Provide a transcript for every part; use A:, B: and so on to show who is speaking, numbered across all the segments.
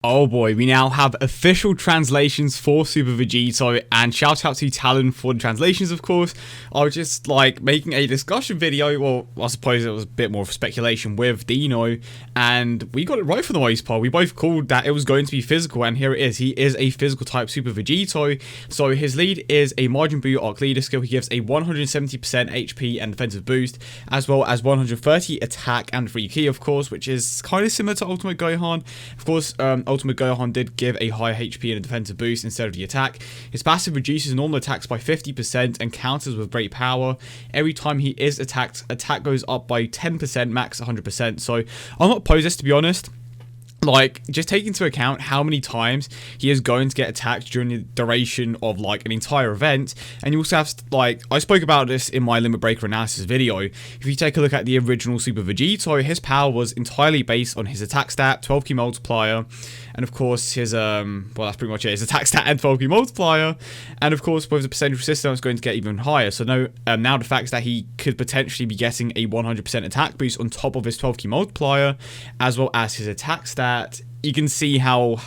A: Oh boy, we now have official translations for Super Vegito, and shout out to Talon for the translations, of course. I was just like making a discussion video, well, I suppose it was a bit more of speculation with Dino, and we got it right for the most part. We both called that it was going to be physical, and here it is. He is a physical type Super Vegito, so his lead is a Majin Buu Arc Leader skill. He gives a 170% HP and defensive boost, as well as 130 attack and free ki, of course, which is kind of similar to Ultimate Gohan. Of course, Ultimate Gohan did give a higher HP and a defensive boost instead of the attack. His passive reduces normal attacks by 50% and counters with great power. Every time he is attacked, attack goes up by 10%, max 100%. So I'm not opposed to this, to be honest. Like, just take into account how many times he is going to get attacked during the duration of, like, an entire event. And you also have, like, I spoke about this in my Limit Breaker analysis video. If you take a look at the original Super Vegito, his power was entirely based on his attack stat, 12 ki multiplier, and of course his, well, that's pretty much it, his attack stat and 12 ki multiplier. And of course, with the percentage resistance, it's going to get even higher. So now the fact that he could potentially be getting a 100% attack boost on top of his 12 ki multiplier, as well as his attack stat, you can see how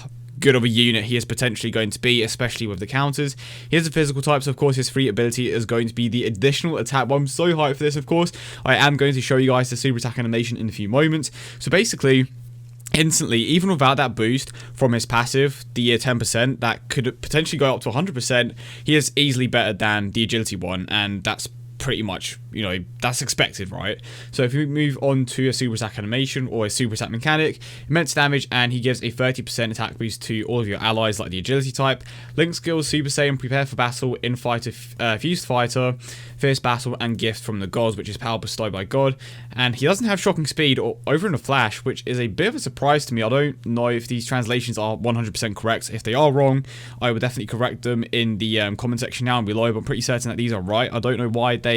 A: good of a unit he is potentially going to be, especially with the counters. Here's the physical types. Of course, his free ability is going to be the additional attack. Well, I'm so hyped for this, of course. I am going to show you guys the super attack animation in a few moments. So basically, instantly, even without that boost from his passive, the 10%, that could potentially go up to 100%, he is easily better than the agility one, and that's pretty much, you know, that's expected, right? So if we move on to a super attack animation or a super attack mechanic, immense damage, and he gives a 30% attack boost to all of your allies like the agility type. Link skills: Super Saiyan, prepare for battle, in fighter, fused fighter, fierce battle, and gift from the gods, which is power bestowed by God. And he doesn't have shocking speed or over in a flash, which is a bit of a surprise to me. I don't know if these translations are 100% correct. If they are wrong, I would definitely correct them in the comment section down below, but I'm pretty certain that these are right. I don't know why they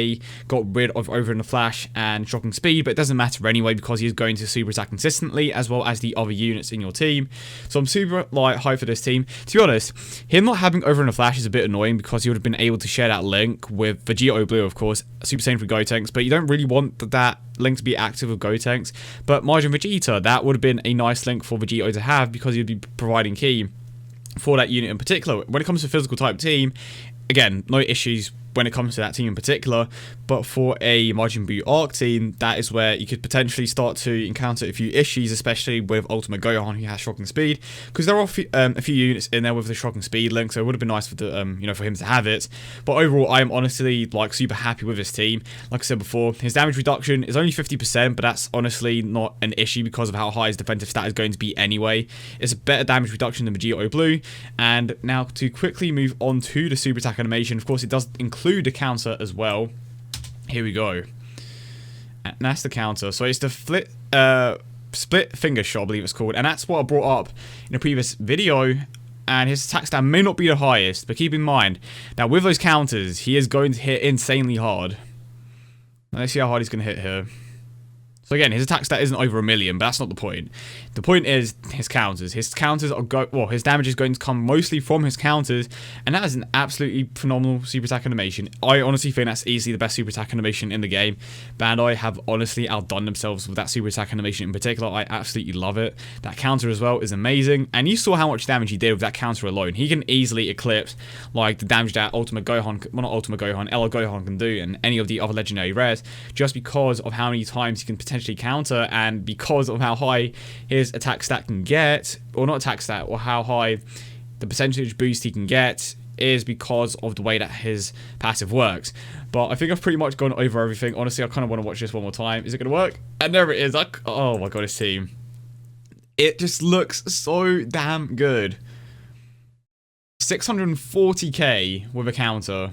A: got rid of over in the flash and shocking speed, but it doesn't matter anyway because he is going to super attack consistently, as well as the other units in your team. So I'm super like hyped for this team. To be honest, him not having over in the flash is a bit annoying because he would have been able to share that link with Vegito Blue, of course, Super Saiyan for Gotenks, but you don't really want that link to be active with Gotenks. But Majin Vegeta, that would have been a nice link for Vegito to have because he'd be providing ki for that unit in particular. When it comes to physical type team, again, no issues when it comes to that team in particular, but for a Majin Buu Arc team, that is where you could potentially start to encounter a few issues, especially with Ultimate Gohan, who has shocking speed, because there are a few units in there with the shocking speed link, so it would have been nice for the you know, for him to have it. But overall, I am honestly like super happy with this team. Like I said before, his damage reduction is only 50%, but that's honestly not an issue because of how high his defensive stat is going to be anyway. It's a better damage reduction than Vegito Blue. And now to quickly move on to the super attack animation, of course it does include the counter as well. Here we go, and that's the counter. So it's the split finger shot, I believe it's called, and that's what I brought up in a previous video. And his attack stat may not be the highest, but keep in mind that with those counters, he is going to hit insanely hard. Now, let's see how hard he's going to hit here. So again, his attack stat isn't over 1 million, but that's not the point. The point is his counters. His counters are well, his damage is going to come mostly from his counters, and that is an absolutely phenomenal super attack animation. I honestly think that's easily the best super attack animation in the game. Bandai have honestly outdone themselves with that super attack animation in particular. I absolutely love it. That counter as well is amazing, and you saw how much damage he did with that counter alone. He can easily eclipse like the damage that Ultimate Gohan, well, not Ultimate Gohan, LL Gohan can do, and any of the other legendary rares, just because of how many times he can potentially counter, and because of how high his attack stat can get, or not attack stat, or how high the percentage boost he can get is because of the way that his passive works. But I think I've pretty much gone over everything. Honestly, I kind of want to watch this one more time. Is it going to work? And there it is. Oh my god, this team. It just looks so damn good. 640k with a counter.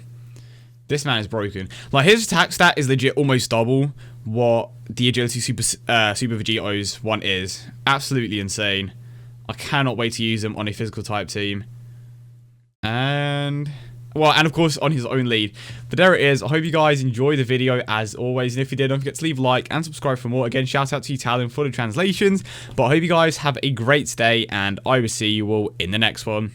A: This man is broken. Like, his attack stat is legit almost double what the agility super Vegito's one is. Absolutely insane. I cannot wait to use him on a physical type team. And well, and of course on his own lead. But there it is. I hope you guys enjoyed the video as always. And if you did, don't forget to leave a like and subscribe for more. Again, shout out to you, Talon, for the translations. But I hope you guys have a great day, and I will see you all in the next one.